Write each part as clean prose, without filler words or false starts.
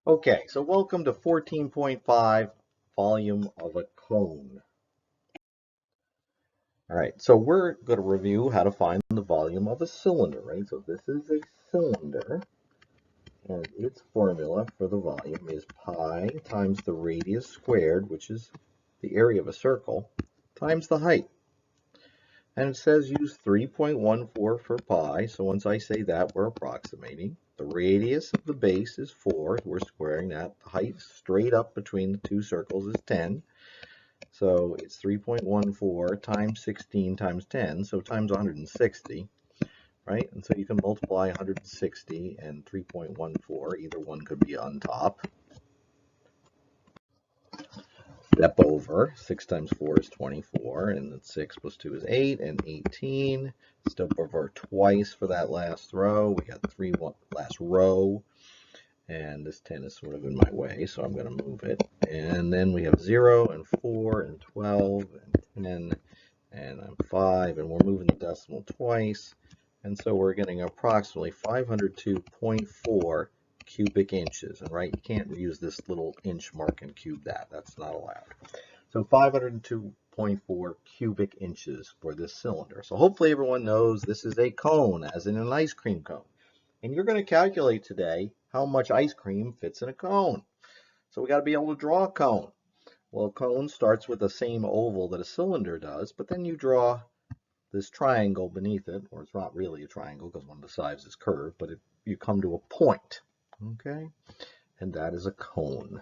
Okay, so welcome to 14.5, volume of a cone. All right, so we're going to review how to find the volume of a cylinder, right? So this is a cylinder, and its formula for the volume is pi times the radius squared, which is the area of a circle, times the height. And it says use 3.14 for pi, so once I say that, we're approximating. The radius of the base is 4, we're squaring that. The height straight up between the two circles is 10. So it's 3.14 times 16 times 10, so times 160, right? And so you can multiply 160 and 3.14, either one could be on top. Step over, 6 times 4 is 24, and then 6 plus 2 is 8, and 18. Step over twice for that last row. We got last row, and this 10 is sort of in my way, so I'm going to move it. And then we have 0 and 4 and 12 and 10 and 5, and we're moving the decimal twice. And so we're getting approximately 502.4 cubic inches. And right, you can't use this little inch mark and cube that. That's not allowed. So 502.4 cubic inches for this cylinder. So hopefully everyone knows this is a cone, as in an ice cream cone. And you're going to calculate today how much ice cream fits in a cone. So we got to be able to draw a cone. Well, a cone starts with the same oval that a cylinder does, but then you draw this triangle beneath it, or it's not really a triangle because one of the sides is curved, but you come to a point, okay? And that is a cone.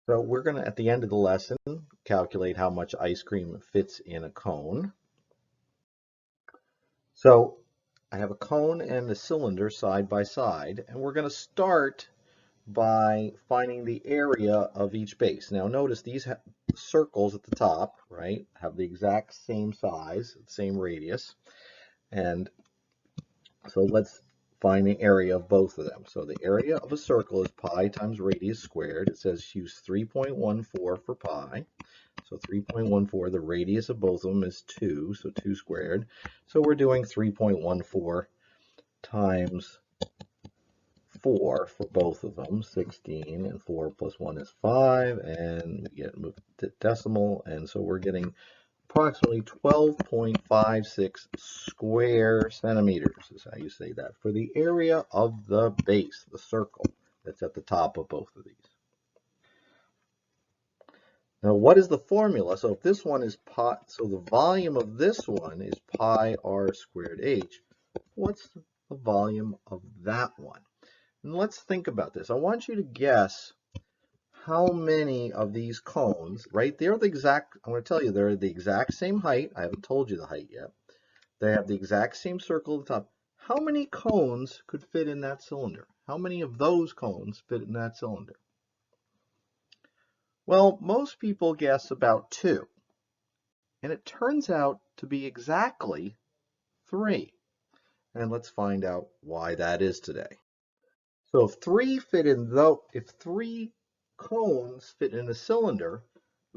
So we're going to, at the end of the lesson, calculate how much ice cream fits in a cone. So I have a cone and a cylinder side by side, and we're going to start by finding the area of each base. Now notice these circles at the top, right, have the exact same size, same radius, and so let's find the area of both of them. So the area of a circle is pi times radius squared. It says use 3.14 for pi. So 3.14, the radius of both of them is 2, so 2 squared. So we're doing 3.14 times 4 for both of them, 16, and 4 plus 1 is 5, and we get moved to decimal, and so we're getting approximately 12.56 square centimeters, is how you say that, for the area of the base, the circle that's at the top of both of these. Now, what is the formula? So if this one is pi, so the volume of this one is pi r squared h, what's the volume of that one? And let's think about this. I want you to guess how many of these cones, right? They're the exact, I'm going to tell you, they're the exact same height. I haven't told you the height yet. They have the exact same circle at the top. How many cones could fit in that cylinder? How many of those cones fit in that cylinder? Well, most people guess about 2. And it turns out to be exactly 3. And let's find out why that is today. So if 3 cones fit in a cylinder,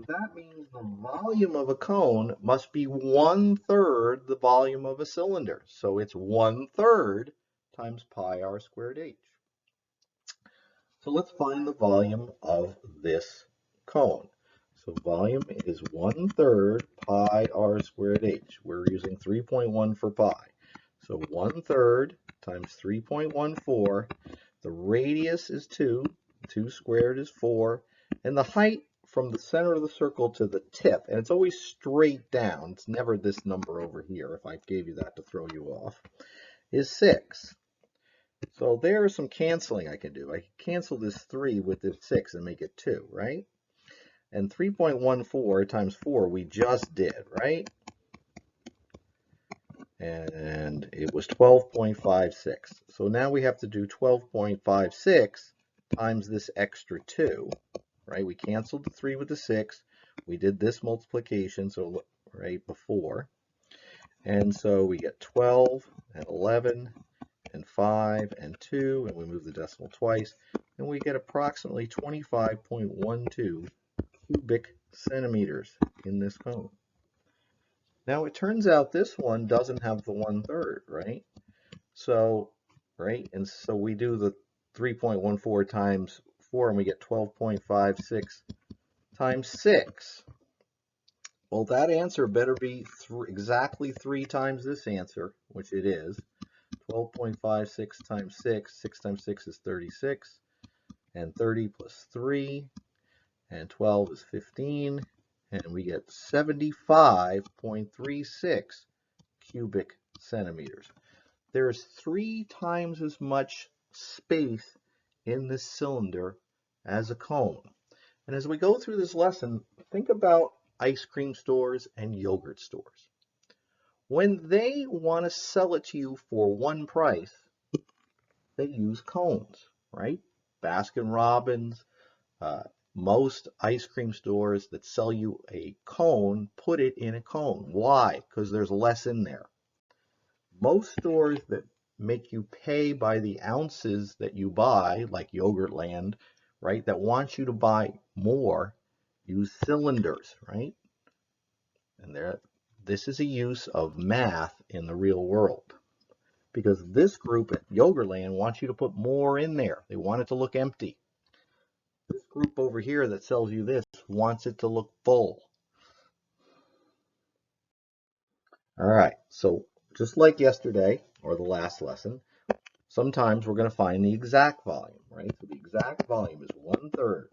that means the volume of a cone must be 1/3 the volume of a cylinder. So it's 1/3 times pi r squared h. So let's find the volume of this cone. So volume is 1/3 pi r squared h. We're using 3.1 for pi. So 1/3 times 3.14. The radius is 2. 2 squared is 4. And the height from the center of the circle to the tip, and it's always straight down, it's never this number over here, if I gave you that to throw you off, is 6. So there's some canceling I can do. I can cancel this 3 with this 6 and make it 2, right? And 3.14 times 4 we just did, right? And it was 12.56. So now we have to do 12.56 times this extra 2, right? We canceled the 3 with the 6. We did this multiplication, so right before. And so we get 12 and 11 and 5 and 2, and we move the decimal twice, and we get approximately 25.12 cubic centimeters in this cone. Now it turns out this one doesn't have the 1/3, right? So, right, and so we do the 3.14 times 4, and we get 12.56 times 6. Well, that answer better be exactly 3 times this answer, which it is. 12.56 times 6. 6 times 6 is 36. And 30 plus 3. And 12 is 15. And we get 75.36 cubic centimeters. There's 3 times as much space in this cylinder as a cone. And as we go through this lesson, think about ice cream stores and yogurt stores. When they want to sell it to you for one price, they use cones, right? Baskin Robbins, most ice cream stores that sell you a cone put it in a cone. Why? Because there's less in there. Most stores that make you pay by the ounces that you buy, like Yogurtland, right, that want you to buy more, use cylinders, right? And this is a use of math in the real world. Because this group at Yogurtland wants you to put more in there. They want it to look empty. This group over here that sells you this wants it to look full. All right, so just like yesterday or the last lesson, sometimes we're going to find the exact volume, right? So the exact volume is 1/3,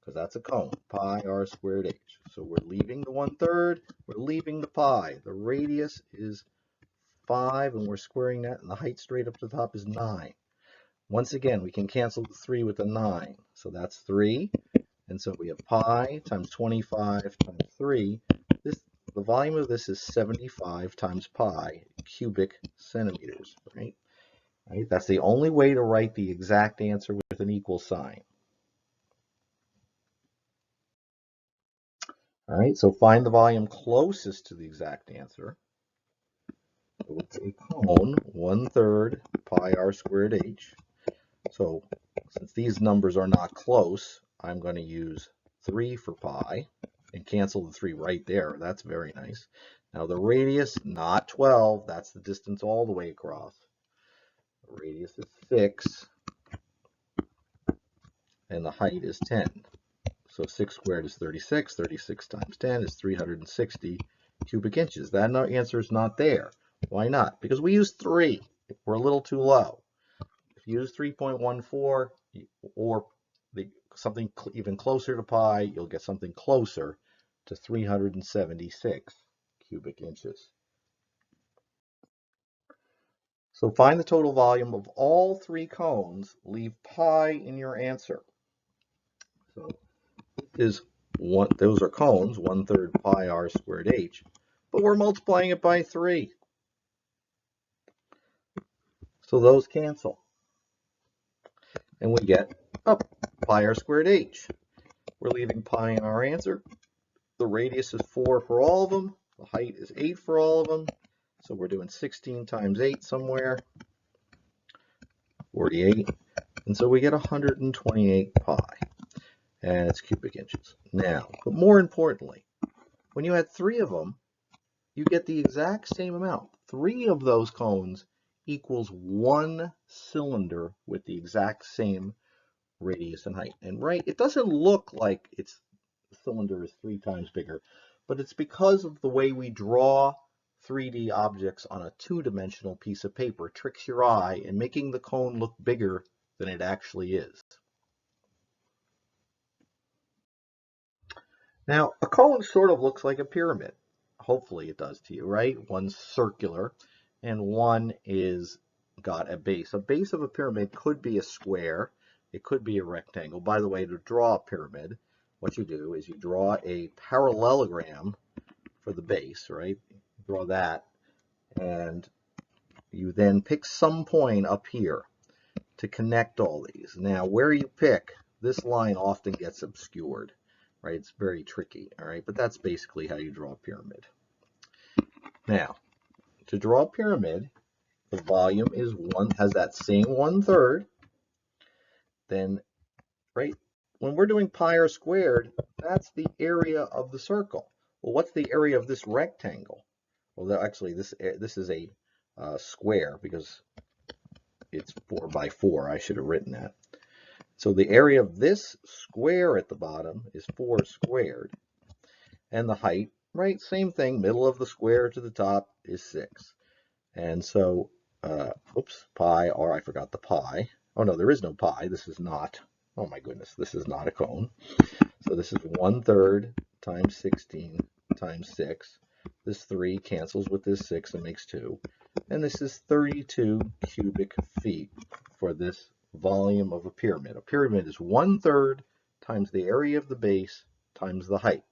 because that's a cone, pi r squared h. So we're leaving the 1/3, we're leaving the pi. The radius is 5, and we're squaring that, and the height straight up to the top is 9. Once again, we can cancel the 3 with the 9. So that's 3. And so we have pi times 25 times 3. The volume of this is 75 times pi cubic centimeters, right? That's the only way to write the exact answer with an equal sign. All right, so find the volume closest to the exact answer. So it's a cone, 1/3 pi r squared h. So since these numbers are not close, I'm going to use 3 for pi and cancel the 3 right there. That's very nice. Now the radius, not 12, that's the distance all the way across. The radius is 6, and the height is 10. So 6 squared is 36. 36 times 10 is 360 cubic inches. That answer is not there. Why not? Because we used 3. We're a little too low. If you use 3.14 or something even closer to pi, you'll get something closer to 376 cubic inches. So find the total volume of all 3 cones. Leave pi in your answer. So those are cones, 1/3 pi r squared h, but we're multiplying it by 3. So those cancel. And we get pi r squared h. We're leaving pi in our answer. The radius is 4 for all of them. The height is 8 for all of them. So we're doing 16 times 8 somewhere, 48. And so we get 128 pi. And it's cubic inches. Now, but more importantly, when you add 3 of them, you get the exact same amount. 3 of those cones equals 1 cylinder with the exact same radius and height. And right, it doesn't look like the cylinder is 3 times bigger, but it's because of the way we draw 3D objects on a 2-dimensional piece of paper. It tricks your eye in making the cone look bigger than it actually is. Now, a cone sort of looks like a pyramid. Hopefully it does to you, right? One's circular and one is got a base. A base of a pyramid could be a square. It could be a rectangle. By the way, to draw a pyramid, what you do is you draw a parallelogram for the base, right? Draw that, and you then pick some point up here to connect all these. Now, where you pick, this line often gets obscured, right? It's very tricky, all right? But that's basically how you draw a pyramid. Now, to draw a pyramid, the volume has that same 1/3. Then, right, when we're doing pi r squared, that's the area of the circle. Well, what's the area of this rectangle? Well, actually, this is a square, because it's 4 by 4. I should have written that. So the area of this square at the bottom is 4 squared. And the height, right, same thing, middle of the square to the top is 6. And so, pi, or I forgot the pi. Oh no, there is no pi. This is not, oh my goodness, this is not a cone. So this is 1/3 times 16 times 6. This 3 cancels with this 6 and makes 2. And this is 32 cubic feet for this volume of a pyramid. A pyramid is 1/3 times the area of the base times the height,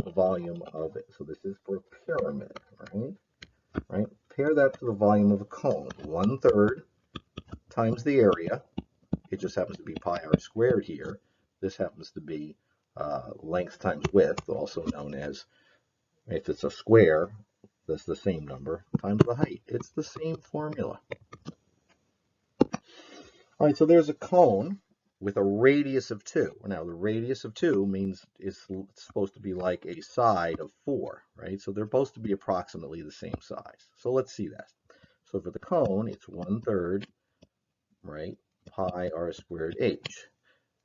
the volume of it. So this is for a pyramid, right? Compare that to the volume of a cone. 1/3 times the area. It just happens to be pi r squared here. This happens to be length times width, also known as, if it's a square, that's the same number, times the height. It's the same formula. All right, so there's a cone with a radius of 2. Now, the radius of 2 means it's supposed to be like a side of 4, right? So they're supposed to be approximately the same size. So let's see that. So for the cone, it's 1/3, right, pi r squared h.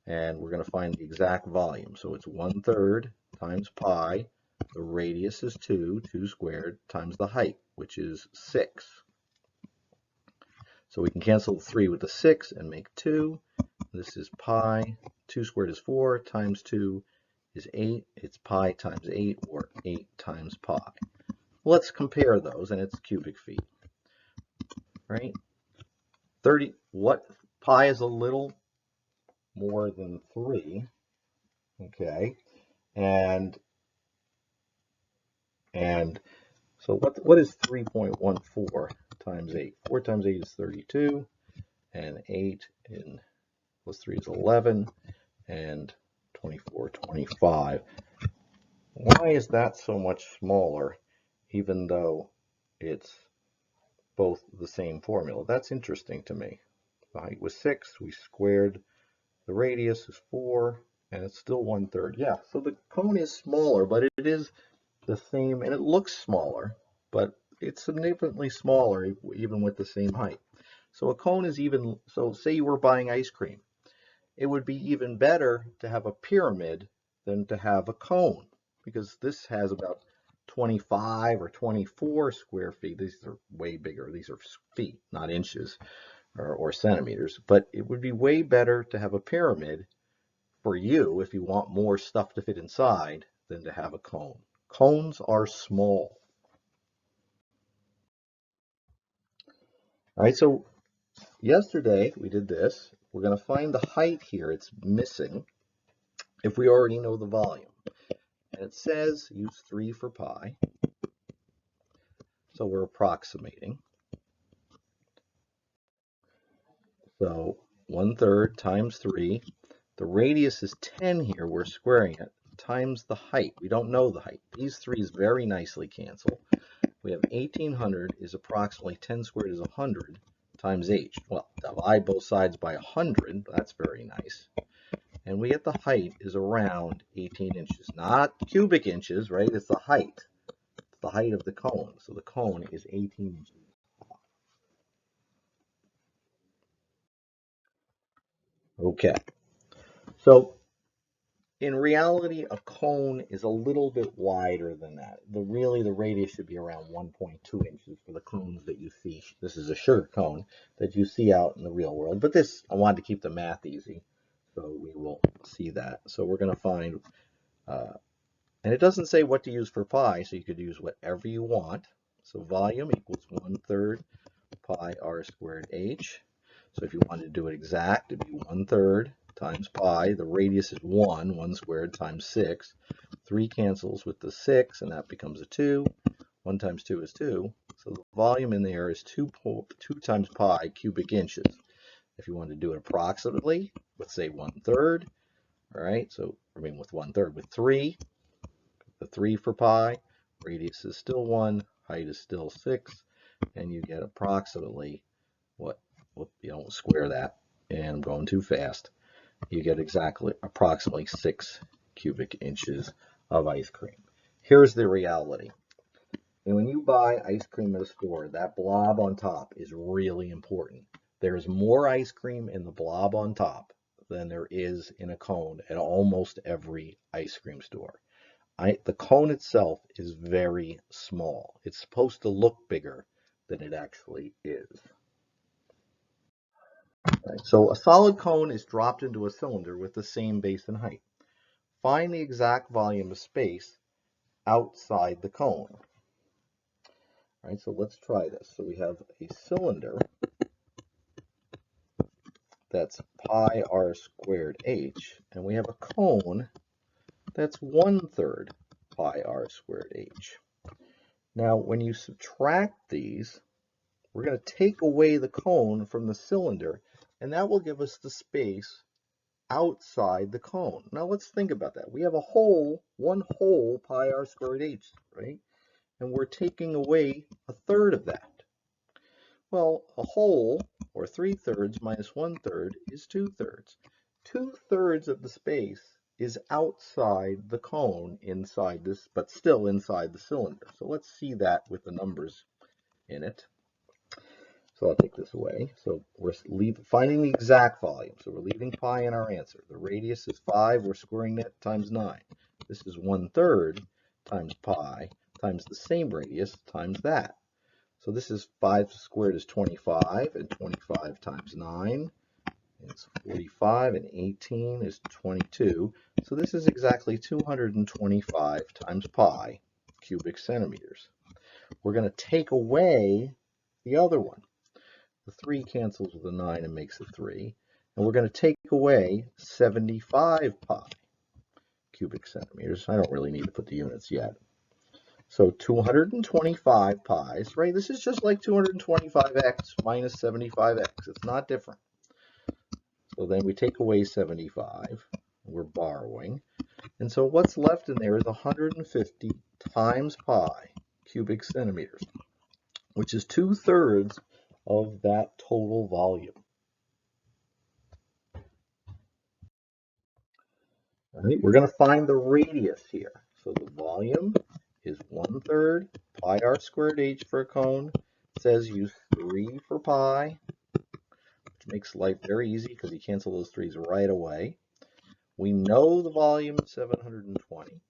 And we're going to find the exact volume. So it's 1/3 times pi. The radius is 2, 2 squared, times the height, which is 6. So we can cancel the 3 with the 6 and make 2. This is pi. 2 squared is 4, times 2 is 8. It's pi times 8, or 8 times pi. Let's compare those, and it's cubic feet, right? 30, what? Pi is a little more than 3, okay? And so what is 3.14 times 8? 4 times 8 is 32, and 8 plus 3 is 11, and 24, 25. Why is that so much smaller, even though it's both the same formula? That's interesting to me. The height was 6, we squared, the radius is 4, and it's still 1/3. Yeah, so the cone is smaller, but it is the same, and it looks smaller, but it's significantly smaller even with the same height. So a cone is even, so say you were buying ice cream, it would be even better to have a pyramid than to have a cone, because this has about 25 or 24 square feet. These are way bigger. These are feet, not inches or centimeters. But it would be way better to have a pyramid for you if you want more stuff to fit inside than to have a cone. Cones are small. All right, so yesterday we did this. We're going to find the height here. It's missing if we already know the volume. And it says use 3 for pi. So we're approximating. So 1/3 times 3. The radius is 10 here. We're squaring it. Times the height. We don't know the height. These 3's very nicely cancel. We have 1800 is approximately 10 squared is 100 times h. Well, divide both sides by 100. That's very nice. And we get the height is around 18 inches. Not cubic inches, right? It's the height. It's the height of the cone. So the cone is 18 inches. Okay. So in reality, a cone is a little bit wider than that. Really, the radius should be around 1.2 inches for the cones that you see. This is a sugar cone that you see out in the real world. But this, I wanted to keep the math easy, so we will see that. So we're going to find, and it doesn't say what to use for pi, so you could use whatever you want. So volume equals 1/3 pi r squared h. So if you wanted to do it exact, it'd be 1/3 times pi. The radius is 1 squared times 6. 3 cancels with the 6, and that becomes a 2. 1 times 2 is 2. So the volume in there is 2 times pi cubic inches. If you want to do it approximately, let's say 1/3. All right, so I mean with 1/3, with 3, the 3 for pi, radius is still 1, height is still 6, and you get approximately what, you don't square that, and I'm going too fast. You get exactly approximately 6 cubic inches of ice cream. Here's the reality. And when you buy ice cream at a store, that blob on top is really important. there's more ice cream in the blob on top than there is in a cone at almost every ice cream store. The cone itself is very small. It's supposed to look bigger than it actually is. Right, so a solid cone is dropped into a cylinder with the same base and height. Find the exact volume of space outside the cone. All right, so let's try this. So we have a cylinder that's pi r squared h, and we have a cone that's 1/3 pi r squared h. Now, when you subtract these, we're going to take away the cone from the cylinder, and that will give us the space outside the cone. Now, let's think about that. We have one whole pi r squared h, right? And we're taking away 1/3 of that. Well, a whole, or 3/3 minus 1/3, is 2/3. 2/3 of the space is outside the cone, inside this, but still inside the cylinder. So let's see that with the numbers in it. So I'll take this away. So we're finding the exact volume. So we're leaving pi in our answer. The radius is 5. We're squaring that times 9. This is 1/3 times pi times the same radius times that. So this is 5 squared is 25, and 25 times 9 is 45, and 18 is 22. So this is exactly 225 times pi cubic centimeters. We're going to take away the other one. The 3 cancels with the 9 and makes it 3. And we're going to take away 75 pi cubic centimeters. I don't really need to put the units yet. So 225 pi's, right? This is just like 225x minus 75x. It's not different. So then we take away 75. We're borrowing. And so what's left in there is 150 times pi cubic centimeters, which is 2/3 of that total volume. All right, we're going to find the radius here. So the volume is 1/3 pi r squared h for a cone. It says use 3 for pi, which makes life very easy because you cancel those 3's right away. We know the volume is 720.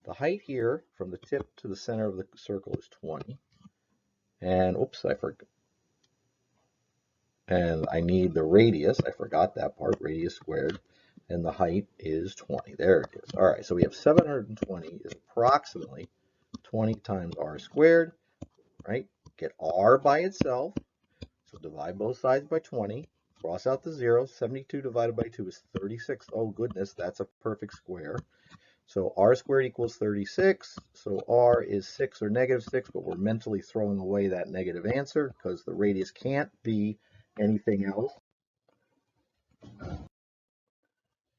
The height here from the tip to the center of the circle is 20. And oops, I forgot. And I need the radius. I forgot that part, radius squared. And the height is 20. There it is. All right, so we have 720 is approximately 20 times r squared, right? Get r by itself. So divide both sides by 20. Cross out the zeros. 72 divided by 2 is 36. Oh, goodness, that's a perfect square. So r squared equals 36. So r is 6 or negative 6, but we're mentally throwing away that negative answer because the radius can't be anything else.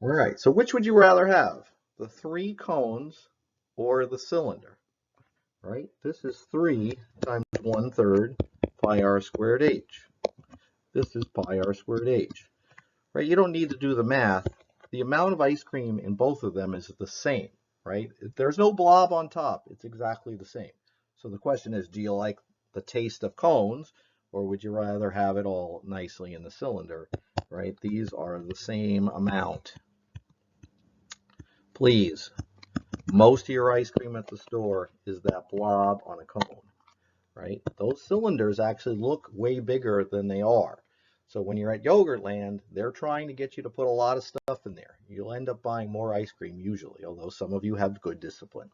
All right, so which would you rather have? The 3 cones or the cylinder? Right? This is 3 times 1/3 pi r squared h. This is pi r squared h. Right? You don't need to do the math. The amount of ice cream in both of them is the same, right? There's no blob on top. It's exactly the same. So the question is, do you like the taste of cones, or would you rather have it all nicely in the cylinder, right? These are the same amount. Please, most of your ice cream at the store is that blob on a cone, right? Those cylinders actually look way bigger than they are. So when you're at Yogurtland, they're trying to get you to put a lot of stuff in there. You'll end up buying more ice cream usually, although some of you have good discipline.